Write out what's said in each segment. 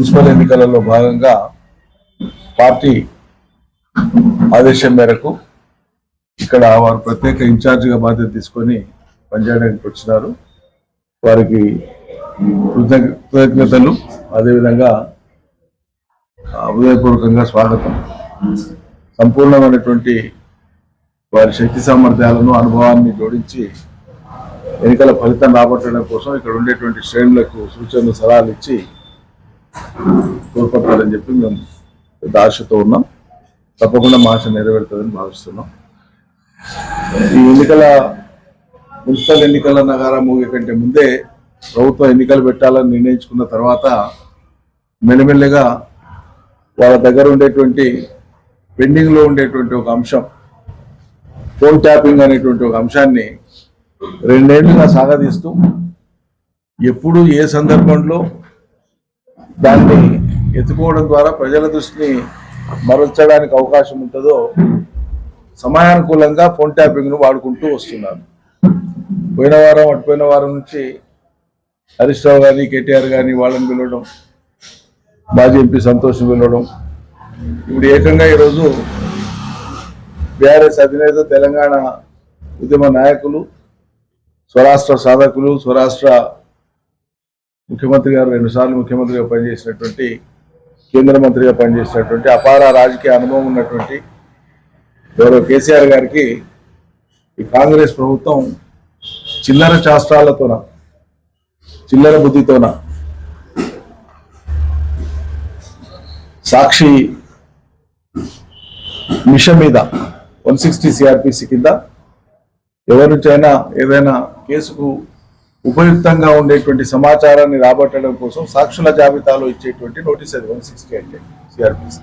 Municipal ఎన్నికలలో భాగంగా party ఆదేశం మేరకు ఇక్కడ వారు ప్రత్యేక ఇన్ఛార్జిగా బాధ్యత తీసుకొని పనిచేయడానికి వచ్చినారు. వారికి కృతజ్ఞతలు, అదేవిధంగా హృదయపూర్వకంగా స్వాగతం. సంపూర్ణమైనటువంటి వారి శక్తి సామర్థ్యాలను, అనుభవాన్ని జోడించి ఎన్నికల ఫలితం రాబట్టడం కోసం ఇక్కడ ఉండేటువంటి శ్రేణులకు సూచనలు, సలహాలు ఇచ్చి తోడ్పడతారని చెప్పి మేము పెద్ద ఆశతో ఉన్నాం. తప్పకుండా మా ఆశ నెరవేరుతుందని భావిస్తున్నాం. ఈ మున్సిపల్ ఎన్నికల నగారం ముగియ కంటే ముందే ప్రభుత్వం ఎన్నికలు పెట్టాలని నిర్ణయించుకున్న తర్వాత మెల్లమెల్లగా వాళ్ళ దగ్గర ఉండేటువంటి పెండింగ్లో ఉండేటువంటి ఒక అంశం, ఫోన్ ట్యాపింగ్ అనేటువంటి ఒక అంశాన్ని 2 ఏళ్లుగా సాగదీస్తూ ఎప్పుడు ఏ సందర్భంలో దాన్ని ఎత్తుకోవడం ద్వారా ప్రజల దృష్టిని మరల్చడానికి అవకాశం ఉంటుందో సమయానుకూలంగా ఫోన్ ట్యాపింగ్ను వాడుకుంటూ వస్తున్నారు. అటుపోయిన వారం నుంచి హరీష్ రావు గారి, కేటీఆర్ గారిని వాళ్ళని పిలవడం, మాజీ ఎంపీ సంతోష్ పిలవడం, ఇప్పుడు ఏకంగా ఈరోజు బీఆర్ఎస్ అధినేత, తెలంగాణ ఉద్యమ నాయకులు, స్వరాష్ట్ర సాధకులు, స్వరాష్ట్ర ముఖ్యమంత్రి గారు 2 సార్లు ముఖ్యమంత్రిగా పనిచేసినటువంటి, కేంద్ర మంత్రిగా పనిచేసినటువంటి, అపార రాజకీయ అనుభవం ఉన్నటువంటి గౌరవ కేసీఆర్ గారికి ఈ కాంగ్రెస్ ప్రభుత్వం చిల్లర శాస్త్రాలతోన, చిల్లర బుద్ధితోన సాక్షి మిషన్ మీద 160 సిఆర్పిసి కింద ఎవరి నుంచైనా ఏదైనా కేసుకు ఉపయుక్తంగా ఉండేటువంటి సమాచారాన్ని రాబట్టడం కోసం సాక్షుల జాబితాలో ఇచ్చేటువంటి నోటీస్ అది 160 అంటే సిఆర్పిసి.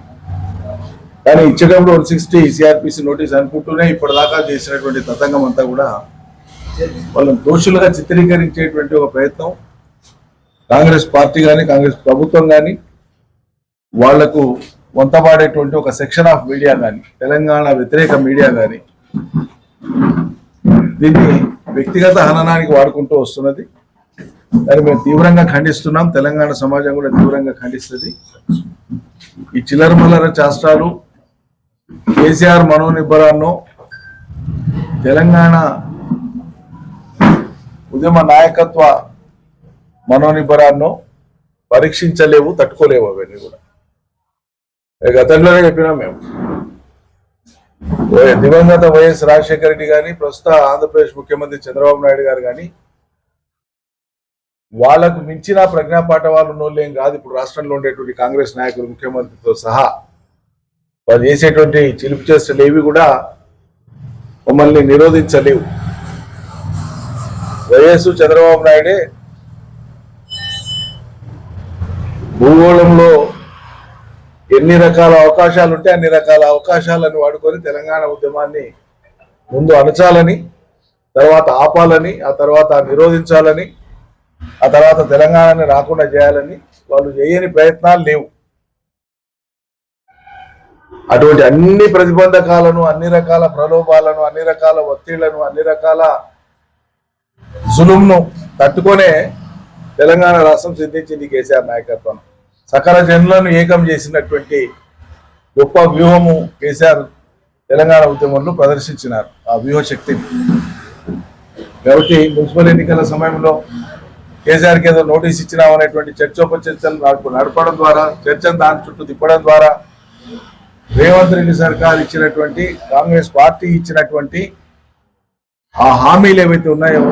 కానీ ఇచ్చేటప్పుడు 160 సిఆర్పిసి నోటీస్ అనుకుంటూనే ఇప్పటిదాకా చేసినటువంటి తతంగం అంతా కూడా వాళ్ళని దోషులుగా చిత్రీకరించేటువంటి ఒక ప్రయత్నం కాంగ్రెస్ పార్టీ కానీ, కాంగ్రెస్ ప్రభుత్వం కానీ, వాళ్లకు వంతపాడేటువంటి ఒక సెక్షన్ ఆఫ్ మీడియా కానీ, తెలంగాణ వ్యతిరేక మీడియా కానీ దీన్ని వ్యక్తిగత హననానికి వాడుకుంటూ వస్తున్నది. దాన్ని మేము తీవ్రంగా ఖండిస్తున్నాం. తెలంగాణ సమాజం కూడా తీవ్రంగా ఖండిస్తుంది. ఈ చిల్లర మల్లర శాస్త్రాలు, కేసీఆర్ మనోనిబ్బరాన్నో, తెలంగాణ ఉద్యమ నాయకత్వ మనోనిబ్బరాన్నో పరీక్షించలేవు, తట్టుకోలేవు. అవన్నీ కూడా గతంలోనే చెప్పినాం మేము. దివంగత వైఎస్ రాజశేఖర రెడ్డి కానీ, ప్రస్తుత ఆంధ్రప్రదేశ్ ముఖ్యమంత్రి చంద్రబాబు నాయుడు గారు కానీ వాళ్లకు మించిన ప్రజ్ఞాపాఠవాలు ఉన్నోళ్ళేం కాదు. ఇప్పుడు రాష్ట్రంలో ఉండేటువంటి కాంగ్రెస్ నాయకులు, ముఖ్యమంత్రితో సహా వాళ్ళు చేసేటువంటి చిలుపు చేష్టలు ఏవి కూడా మమ్మల్ని నిరోధించలేవు. వైఎస్ చంద్రబాబు నాయుడే భూగోళంలో ఎన్ని రకాల అవకాశాలు ఉంటే అన్ని రకాల అవకాశాలను వాడుకొని తెలంగాణ ఉద్యమాన్ని ముందు అణచాలని, తర్వాత ఆపాలని, ఆ తర్వాత నిరోధించాలని, ఆ తర్వాత తెలంగాణని రాకుండా చేయాలని వాళ్ళు చేయని ప్రయత్నాలు లేవు. అటువంటి అన్ని ప్రతిబంధకాలను, అన్ని రకాల ప్రలోభాలను, అన్ని రకాల ఒత్తిళ్లను, అన్ని రకాల జులుంను తట్టుకొనే తెలంగాణ రాష్ట్రం సిద్ధించింది కేసీఆర్ నాయకత్వం. సకల జనులను ఏకం చేసినటువంటి గొప్ప వ్యూహము కేసీఆర్ తెలంగాణ ఉద్యమంలో ప్రదర్శించినారు, ఆ వ్యూహ శక్తిని. కాబట్టి మున్సిపల్ ఎన్నికల సమయంలో కేసీఆర్కి ఏదో నోటీస్ ఇచ్చినామనేటువంటి చర్చోపచర్చను నడపడం ద్వారా, చర్చను దాని చుట్టూ తిప్పడం ద్వారా రేవంత్ రెడ్డి సర్కార్ ఇచ్చినటువంటి, కాంగ్రెస్ పార్టీ ఇచ్చినటువంటి ఆ హామీలు ఏవైతే ఉన్నాయో,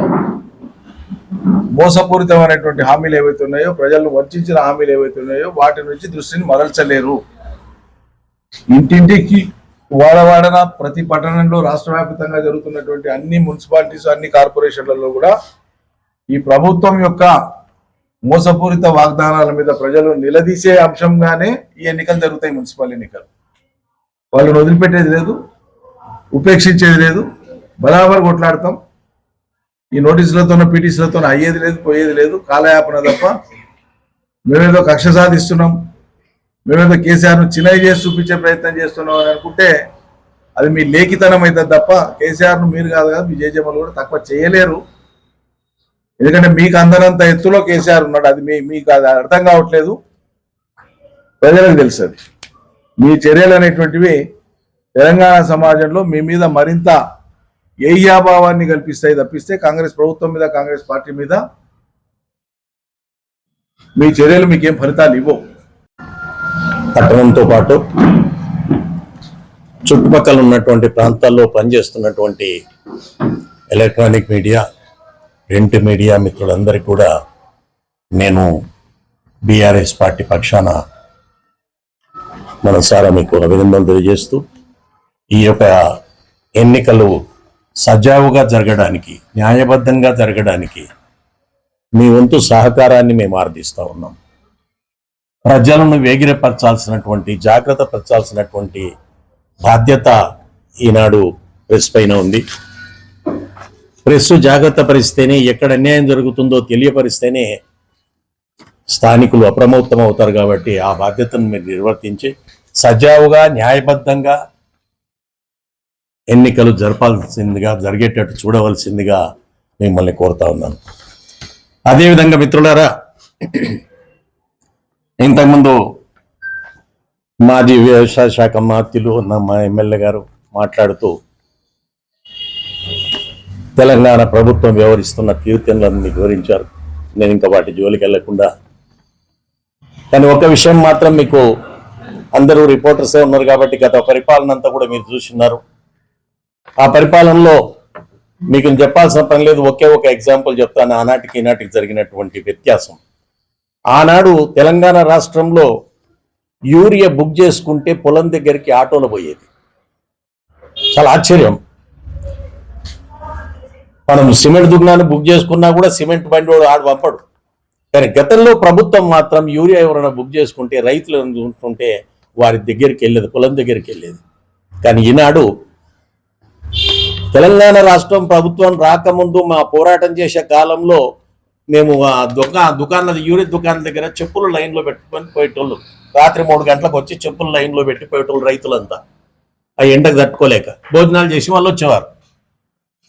మోసపూరితమైనటువంటి హామీలు ఏవైతే ఉన్నాయో, ప్రజలను వంచిన హామీలు ఏవైతే ఉన్నాయో వాటి నుంచి దృష్టిని మరల్చలేరు. ఇంటింటికి, వాడవాడన, ప్రతి పట్టణంలో, రాష్ట్ర వ్యాప్తంగా జరుగుతున్నటువంటి అన్ని మున్సిపాలిటీస్, అన్ని కార్పొరేషన్లలో కూడా ఈ ప్రభుత్వం యొక్క మోసపూరిత వాగ్దానాల మీద ప్రజలు నిలదీసే అంశంగానే ఈ ఎన్నికలు జరుగుతాయి. మున్సిపల్ ఎన్నికలు వాళ్ళని వదిలిపెట్టేది లేదు, ఉపేక్షించేది లేదు, బరాబర్ కొట్లాడతాం. ఈ నోటీసులతోనో, పీటీసీలతో అయ్యేది లేదు, పోయేది లేదు, కాలయాపన తప్ప. మేమేదో కక్ష సాధిస్తున్నాం, మేమేదో కేసీఆర్ను చిన్నవి చేసి చూపించే ప్రయత్నం చేస్తున్నాం అని అనుకుంటే అది మీ లేఖితనం అవుతుంది తప్ప కేసీఆర్ను మీరు కాదు కదా, మీ జేజేమలు కూడా తక్కువ చేయలేరు. ఎందుకంటే మీకు అందనంత ఎత్తులో కేసీఆర్ ఉన్నాడు. అది మీకు అది అర్థం కావట్లేదు. ప్రజలకు తెలుసు అది. మీ చర్యలు అనేటువంటివి తెలంగాణ సమాజంలో మీ మీద మరింత ఏహ్యాభావాన్ని కల్పిస్తాయి తప్పిస్తే కాంగ్రెస్ ప్రభుత్వం మీద, కాంగ్రెస్ పార్టీ మీద మీ చర్యలు మీకేం ఫలితాలు ఇవ్వవు. పట్టణంతో పాటు చుట్టుపక్కల ఉన్నటువంటి ప్రాంతాల్లో పనిచేస్తున్నటువంటి ఎలక్ట్రానిక్ మీడియా, ప్రింట్ మీడియా మిత్రులందరికీ కూడా నేను బీఆర్ఎస్ పార్టీ పక్షాన మనసారా మీకు అభినందనలు తెలియజేస్తూ ఈ యొక్క ఎన్నికలు సజావుగా జరగడానికి, న్యాయబద్ధంగా జరగడానికి మీ వంతు సహకారాన్ని మేము ఆర్థిస్తూ ఉన్నాం. ప్రజలను వేగిరపరచాల్సినటువంటి, జాగ్రత్త పరచాల్సినటువంటి బాధ్యత ఈనాడు ప్రెస్ పైన ఉంది. ప్రెస్ జాగ్రత్త పరిస్తేనే, ఎక్కడ అన్యాయం జరుగుతుందో తెలియపరిస్తేనే స్థానికులు అప్రమత్తం అవుతారు. కాబట్టి ఆ బాధ్యతను మీరు నిర్వర్తించి సజావుగా, న్యాయబద్ధంగా ఎన్నికలు జరపాల్సిందిగా, జరిగేటట్టు చూడవలసిందిగా మిమ్మల్ని కోరుతా ఉన్నాను. అదేవిధంగా మిత్రులారా, ఇంతకుముందు మాజీ వ్యవసాయ శాఖ మంత్రులు మా ఎమ్మెల్యే గారు మాట్లాడుతూ తెలంగాణ ప్రభుత్వం వ్యవహరిస్తున్న తీరుతెన్నులను మీకు వివరించారు. నేను ఇంకా వాటి జోలికి వెళ్లకుండా, కానీ ఒక విషయం మాత్రం, మీకు అందరూ రిపోర్టర్సే ఉన్నారు కాబట్టి గత పరిపాలన అంతా కూడా మీరు చూస్తున్నారు. ఆ పరిపాలనలో మీకు చెప్పాల్సిన పని లేదు. ఒకే ఒక ఎగ్జాంపుల్ చెప్తాను, ఆనాటికి ఈనాటికి జరిగినటువంటి వ్యత్యాసం. ఆనాడు తెలంగాణ రాష్ట్రంలో యూరియా బుక్ చేసుకుంటే పొలం దగ్గరికి ఆటోలో పోయేది. చాలా ఆశ్చర్యం. మనం సిమెంట్ దుకాణాన్ని బుక్ చేసుకున్నా కూడా సిమెంట్ బండి వాడు ఆడు పంపడు. కానీ గతంలో ప్రభుత్వం మాత్రం యూరియా ఎవరైనా బుక్ చేసుకుంటే, రైతులు చూస్తుంటే వారి దగ్గరికి వెళ్ళేది, పొలం దగ్గరికి వెళ్ళేది. కానీ ఈనాడు తెలంగాణ రాష్ట్రం ప్రభుత్వం రాకముందు మా పోరాటం చేసే కాలంలో మేము ఆ దుకాణాల యూరియా దుకాణం దగ్గర చెప్పులు లైన్లో పెట్టుకొని పోయేటోళ్ళు. రాత్రి 3 గంటలకు వచ్చి చెప్పులు లైన్లో పెట్టి పోయేటోళ్ళు రైతులంతా. ఆ ఎండకు తట్టుకోలేక భోజనాలు చేసి వాళ్ళు వచ్చేవారు.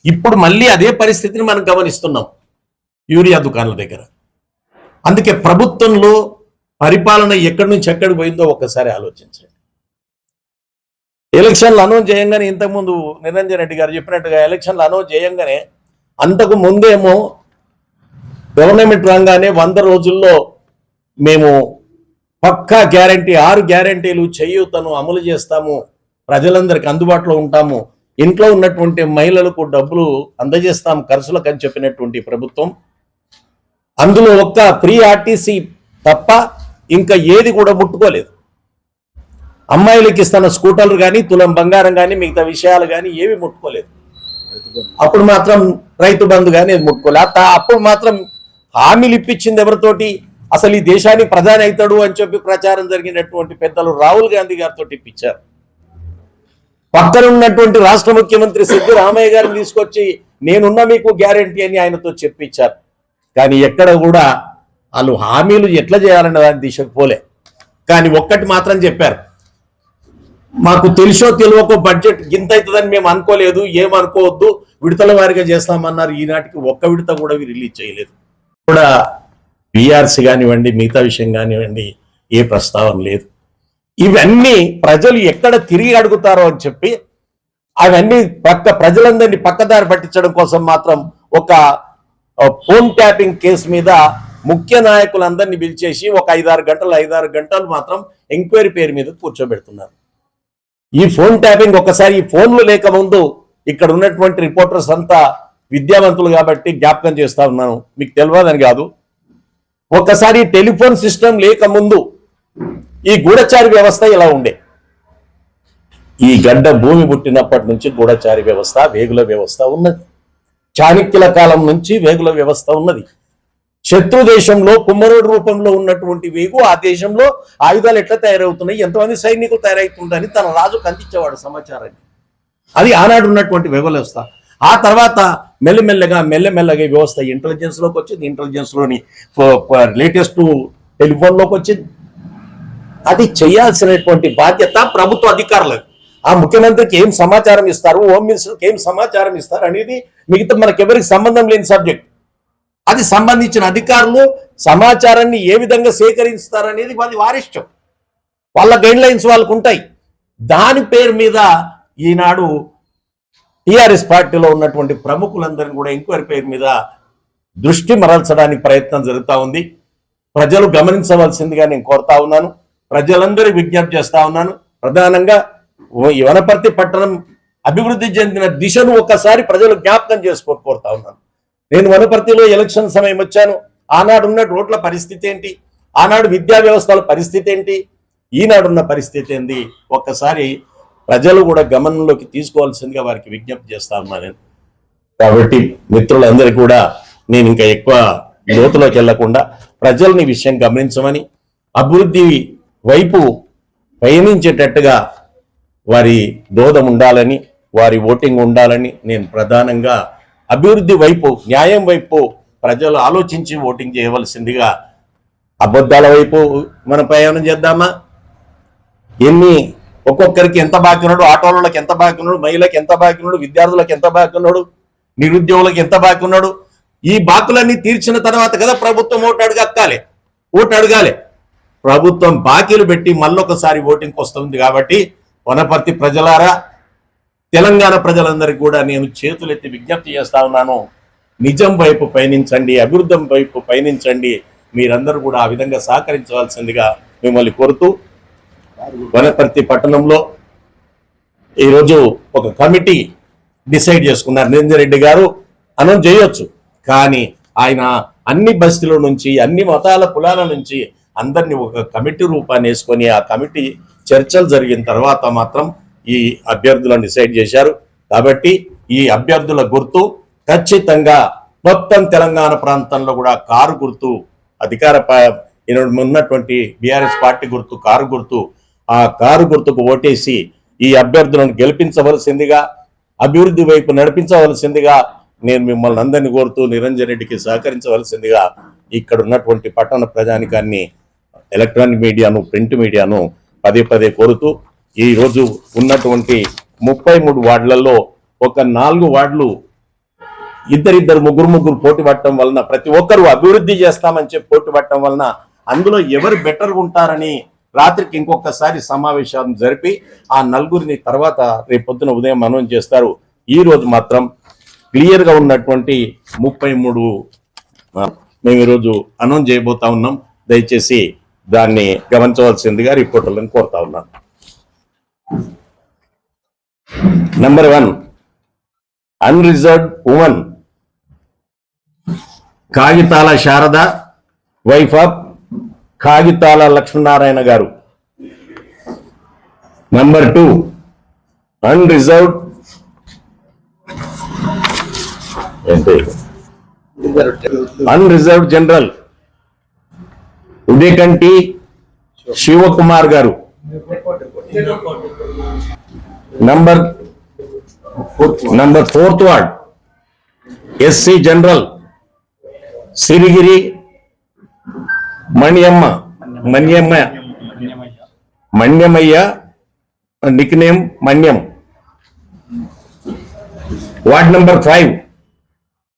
ఇప్పుడు మళ్ళీ అదే పరిస్థితిని మనం గమనిస్తున్నాం యూరియా దుకాణాల దగ్గర. అందుకే ప్రభుత్వంలో పరిపాలన ఎక్కడి నుంచి ఎక్కడికి పోయిందో ఒక్కసారి ఆలోచించండి. ఎలక్షన్లు అనౌన్స్ చేయంగానే, ఇంతకుముందు నిరంజన్ రెడ్డి గారు చెప్పినట్టుగా ఎలక్షన్లు అనౌన్స్ చేయంగానే, అంతకు ముందేమో గవర్నమెంట్ రంగానే 100 రోజుల్లో మేము పక్కా గ్యారంటీ, 6 గ్యారంటీలు చేయూతను అమలు చేస్తాము, ప్రజలందరికీ అందుబాటులో ఉంటాము, ఇంట్లో ఉన్నటువంటి మహిళలకు డబ్బులు అందజేస్తాం ఖర్చులకు అని చెప్పినటువంటి ప్రభుత్వం, అందులో ఒక్క ఫ్రీ ఆర్టీసీ తప్ప ఇంకా ఏది కూడా ముట్టుకోలేదు. అమ్మాయిలకి ఇస్తున్న స్కూటర్లు కానీ, తులం బంగారం కానీ, మిగతా విషయాలు కానీ ఏవి ముట్టుకోలేదు. అప్పుడు మాత్రం రైతు బంధు కానీ అది ముట్టుకోలేదు. అప్పుడు మాత్రం హామీలు ఇప్పించింది ఎవరితోటి? అసలు ఈ దేశానికి ప్రధాని అవుతాడు అని చెప్పి ప్రచారం జరిగినటువంటి పెద్దలు రాహుల్ గాంధీ గారితో ఇప్పించారు. పక్కన ఉన్నటువంటి రాష్ట్ర ముఖ్యమంత్రి సిద్ధరామయ్య గారిని తీసుకొచ్చి నేనున్నా మీకు గ్యారంటీ అని ఆయనతో చెప్పించారు. కానీ ఎక్కడ కూడా వాళ్ళు హామీలు ఎట్లా చేయాలన్న దాని దిశకు పోలే. కానీ ఒక్కటి మాత్రం చెప్పారు, మాకు తెలుసో తెలియకో బడ్జెట్ గింత అవుతుందని మేము అనుకోలేదు, ఏమనుకోవద్దు, విడతల వారిగా చేస్తామన్నారు. ఈనాటికి ఒక్క విడత కూడా రిలీజ్ చేయలేదు. కూడా పిఆర్సీ కానివ్వండి, మిగతా విషయం కానివ్వండి, ఏ ప్రస్తావన లేదు. ఇవన్నీ ప్రజలు ఎక్కడ తిరిగి అడుగుతారో అని చెప్పి అవన్నీ ప్రజలందరినీ పక్కదారి పట్టించడం కోసం మాత్రం ఒక ఫోన్ ట్యాపింగ్ కేసు మీద ముఖ్య నాయకులందరినీ పిలిచేసి ఒక 5-6 గంటలు మాత్రం ఎంక్వైరీ పేరు మీద కూర్చోబెడుతున్నారు. ఈ ఫోన్ ట్యాపింగ్ ఒకసారి, ఈ ఫోన్లు లేకముందు ఇక్కడ ఉన్నటువంటి రిపోర్టర్స్ అంతా విద్యావంతులు కాబట్టి జ్ఞాపకం చేస్తా ఉన్నాను, మీకు తెలియదని కాదు. ఒక్కసారి టెలిఫోన్ సిస్టమ్ లేకముందు ఈ గూఢచారి వ్యవస్థ ఇలా ఉండే. ఈ గడ్డ భూమి పుట్టినప్పటి నుంచి గూఢచారి వ్యవస్థ, వేగుల వ్యవస్థ ఉన్నది. చాణక్యుల కాలం నుంచి వేగుల వ్యవస్థ ఉన్నది. శత్రు దేశంలో కుమ్మరోడు రూపంలో ఉన్నటువంటి వేగు ఆ దేశంలో ఆయుధాలు ఎట్లా తయారవుతున్నాయి, ఎంతమంది సైనికులు తయారవుతుంటారని తన రాజుకు అందించేవాడు సమాచారాన్ని. అది ఆనాడు ఉన్నటువంటి వేగుల వ్యవస్థ. ఆ తర్వాత మెల్లమెల్లగా ఈ వ్యవస్థ ఇంటెలిజెన్స్లోకి వచ్చింది. ఇంటెలిజెన్స్లోని లేటెస్ట్ టెలిఫోన్లోకి వచ్చింది. అది చేయాల్సినటువంటి బాధ్యత ప్రభుత్వ అధికారులకు. ఆ ముఖ్యమంత్రికి ఏం సమాచారం ఇస్తారు, హోమ్ మినిస్టర్కి ఏం సమాచారం ఇస్తారు అనేది మిగతా మనకెవరికి సంబంధం లేని సబ్జెక్ట్. అది సంబంధించిన అధికారులు సమాచారాన్ని ఏ విధంగా సేకరిస్తారనేది అది వారిష్టం. వాళ్ళ గైడ్ లైన్స్ వాళ్ళకు ఉంటాయి. దాని పేరు మీద ఈనాడు టిఆర్ఎస్ పార్టీలో ఉన్నటువంటి ప్రముఖులందరినీ కూడా ఎంక్వైరీ పేరు మీద దృష్టి మరల్చడానికి ప్రయత్నం జరుగుతూ ఉంది. ప్రజలు గమనించవలసిందిగా నేను కోరుతా ఉన్నాను. ప్రజలందరూ విజ్ఞప్తి చేస్తా ఉన్నాను. ప్రధానంగా ఈ వనపర్తి పట్టణం అభివృద్ధి చెందిన దిశను ఒకసారి ప్రజలు జ్ఞాపకం చేసుకోని కోరుతా ఉన్నాను. నేను వనపర్తిలో ఎలక్షన్ సమయం వచ్చాను. ఆనాడు ఉన్న రోడ్ల పరిస్థితి ఏంటి, ఆనాడు విద్యా వ్యవస్థల పరిస్థితి ఏంటి, ఈనాడున్న పరిస్థితి ఏంటి, ఒక్కసారి ప్రజలు కూడా గమనంలోకి తీసుకోవాల్సిందిగా వారికి విజ్ఞప్తి చేస్తా ఉన్నాను నేను. కాబట్టి మిత్రులందరికీ కూడా నేను ఇంకా ఎక్కువ లోతులోకి వెళ్లకుండా ప్రజల్ని విషయం గమనించమని, అభివృద్ధి వైపు పయనించేటట్టుగా వారి దోహదం ఉండాలని, వారి ఓటింగ్ ఉండాలని నేను ప్రధానంగా అభివృద్ధి వైపు, న్యాయం వైపు ప్రజలు ఆలోచించి ఓటింగ్ చేయవలసిందిగా, అబద్ధాల వైపు మనం ప్రయాణం చేద్దామా? ఒక్కొక్కరికి ఎంత బాకీ ఉన్నాడు, ఆటోలకు ఎంత బాకీ ఉన్నాడు, మహిళలకు ఎంత బాకీ ఉన్నాడు, విద్యార్థులకు ఎంత బాకీ ఉన్నాడు, నిరుద్యోగులకు ఎంత బాకీ ఉన్నాడు, ఈ బాకులన్నీ తీర్చిన తర్వాత కదా ప్రభుత్వం ఓటు అడగాలి. ప్రభుత్వం బాకీలు పెట్టి మళ్ళొకసారి ఓటింగ్కి వస్తుంది. కాబట్టి వనపర్తి ప్రజలారా, తెలంగాణ ప్రజలందరికీ కూడా నేను చేతులెత్తి విజ్ఞప్తి చేస్తా ఉన్నాను. నిజం వైపు పయనించండి, అభివృద్ధి వైపు పయనించండి. మీరందరూ కూడా ఆ విధంగా సహకరించవలసిందిగా మిమ్మల్ని కోరుతూ, వనపర్తి పట్టణంలో ఈరోజు ఒక కమిటీ డిసైడ్ చేసుకున్నారు. నిరంజన్ రెడ్డి గారు అనౌన్స్ చేయొచ్చు, కానీ ఆయన అన్ని బస్తీల నుంచి, అన్ని మతాల కులాల నుంచి అందరినీ ఒక కమిటీ రూపాన్ని వేసుకొని, ఆ కమిటీ చర్చలు జరిగిన తర్వాత మాత్రం ఈ అభ్యర్థులను డిసైడ్ చేశారు. కాబట్టి ఈ అభ్యర్థుల గుర్తు ఖచ్చితంగా మొత్తం తెలంగాణ ప్రాంతంలో కూడా కారు గుర్తు, ఉన్నటువంటి బీఆర్ఎస్ పార్టీ గుర్తు కారు గుర్తు. ఆ కారు గుర్తుకు ఓటేసి ఈ అభ్యర్థులను గెలిపించవలసిందిగా, అభివృద్ధి వైపు నడిపించవలసిందిగా నేను మిమ్మల్ని అందరినీ కోరుతూ, నిరంజన్ రెడ్డికి సహకరించవలసిందిగా ఇక్కడ ఉన్నటువంటి పట్టణ ప్రజానికాన్ని, ఎలక్ట్రానిక్ మీడియాను, ప్రింట్ మీడియాను పదే కోరుతూ, ఈ రోజు ఉన్నటువంటి 33 వార్డులలో ఒక 4 వార్డులు ఇద్దరు ముగ్గురు పోటీ పడటం వలన, ప్రతి ఒక్కరు అభివృద్ధి చేస్తామని చెప్పి పోటీ పడటం వలన అందులో ఎవరు బెటర్గా ఉంటారని రాత్రికి ఇంకొకసారి సమావేశం జరిపి ఆ 4గురిని తర్వాత రేపొద్దున ఉదయం అనౌన్స్ చేస్తారు. ఈ రోజు మాత్రం క్లియర్గా ఉన్నటువంటి 33 మేము ఈరోజు అనౌన్స్ చేయబోతా ఉన్నాం. దయచేసి దాన్ని గమనించవలసిందిగా రిపోర్టర్లను కోరుతా ఉన్నాను. నెంబర్ 1, అన్రిజర్వ్డ్ ఉమెన్ కాగితాల శారద, వైఫ్ ఆఫ్ కాగితాల లక్ష్మీనారాయణ గారు. Number 2, unreserved general Udayakanti Shivakumar గారు. Number 4th ward SC general Sirigiri Manyamayya nickname Manyam. Ward number 5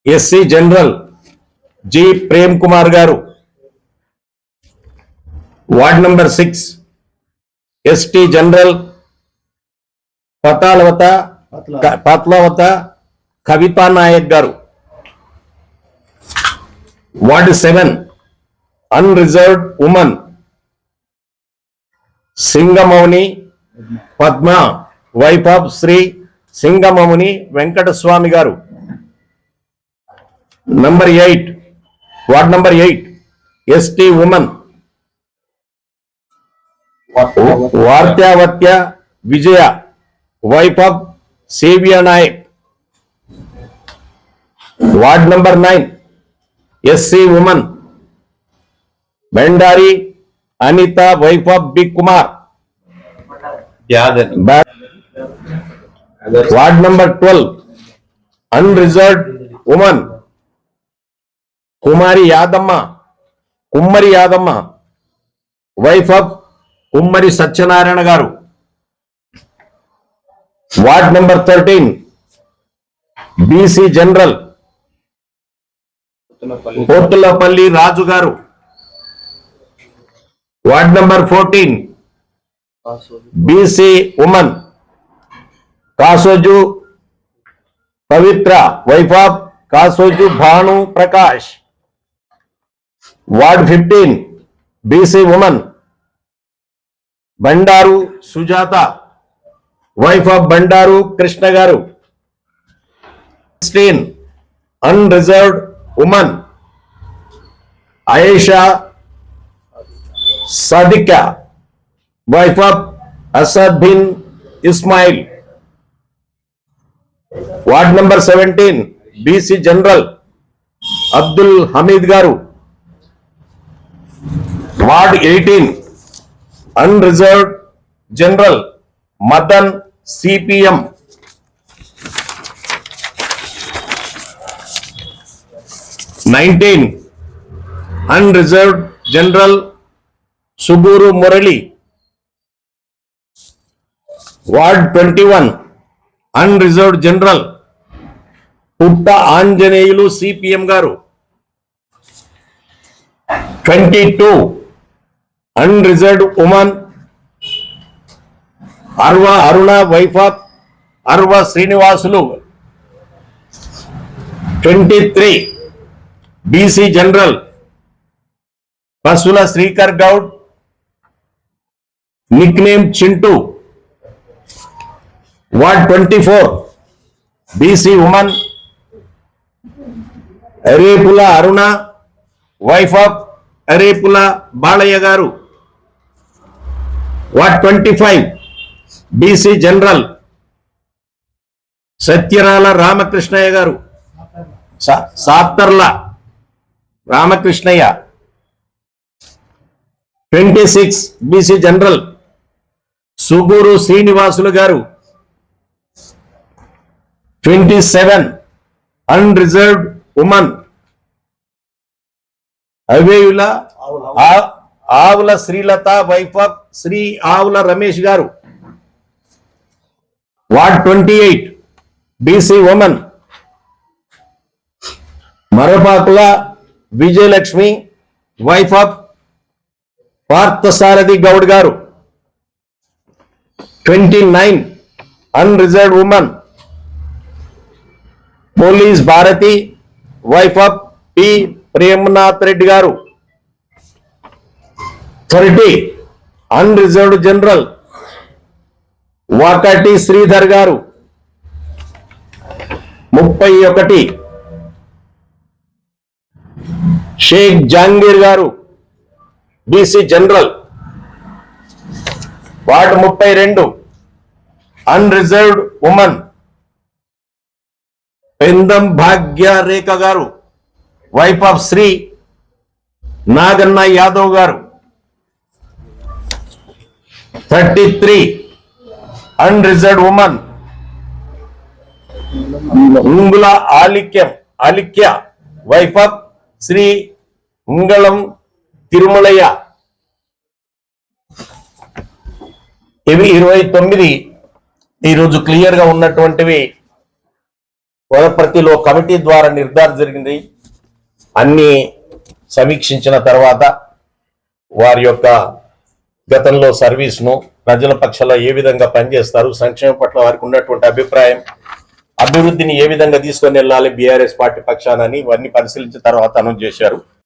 SC general G Prem Kumar గారు. Ward number 6 ST general Pathlavath Kavitha Nayak గారు. Ward 7 unreserved women Singamouni Padma, wife of Shri Singamouni Venkataswamy గారు. Ward number 8 ST women Varthyavathya Vijaya, wife of Seviya Nayak. Ward number 9 SC women Bandari Anitha, wife of B Kumar. Ward number 12 unreserved women Kummari Yadamma, wife of Kummari Satyanarayana గారు. Ward number 13 BC general Pothulapalli Raju గారు. Ward number 14 BC women Kasoju Pavitra, wife of Kasoju Bhanu Prakash. Ward 15 BC women Bandaru Sujatha, wife of Bandaru Krishna గారు. 16 unreserved women Ayesha Sadika, wife of Asad bin Ismail. Ward number 17 BC general Abdul Hameed గారు. Ward 18 unreserved general Madan CPM. Unreserved general Suguru Murali. Ward 21 unreserved general Putta Anjaneyulu CPM గారు. 22 unreserved women Arva Aruna, wife of Arva Srinivasulu. 23 BC general Pasula Srikar Goud, nickname Chintu. Ward 24 BC women Arepula Aruna, wife of Arepula Balayya గారు. Ward 25 BC general Satyarala Ramakrishnayya గారు, Sattarla Ramakrishnayya. 26 BC general Suguru Srinivasulu గారు. 27 unreserved women అవేయుల ఆవుల Srilatha, wife of Shri Avula Ramesh గారు. Ward 28 BC women Marapakula Vijayalakshmi, wife of Parthasarathi Goud గారు. 29 unreserved women police Bharathi, wife of P Premanath Reddy గారు. 30 unreserved general Vakati Sridhar గారు. 31 షేక్ జహాంగీర్ గారు, BC general. Ward 32 unreserved women Pendam Bhagya Rekha గారు, వైఫ్ ఆఫ్ శ్రీ నాగన్న యాదవ్ గారు. 33 unreserved women Ungula Alikya, wife of Shri Ungalam Tirumalayya. ఇవి 29 ఈరోజు క్లియర్ గా ఉన్నటువంటివి. వనపర్తిలో కమిటీ ద్వారా నిర్ధారణ జరిగింది. అన్ని సమీక్షించిన తర్వాత వారి యొక్క గతంలో సర్వీస్ను ప్రజల పక్షాల్లో ఏ విధంగా పనిచేస్తారు, సంక్షేమం పట్ల వారికి ఉన్నటువంటి అభిప్రాయం, అభివృద్ధిని ఏ విధంగా తీసుకొని వెళ్ళాలి బీఆర్ఎస్ పార్టీ పక్షానని ఇవన్నీ పరిశీలించిన తర్వాత అనౌన్స్ చేశారు.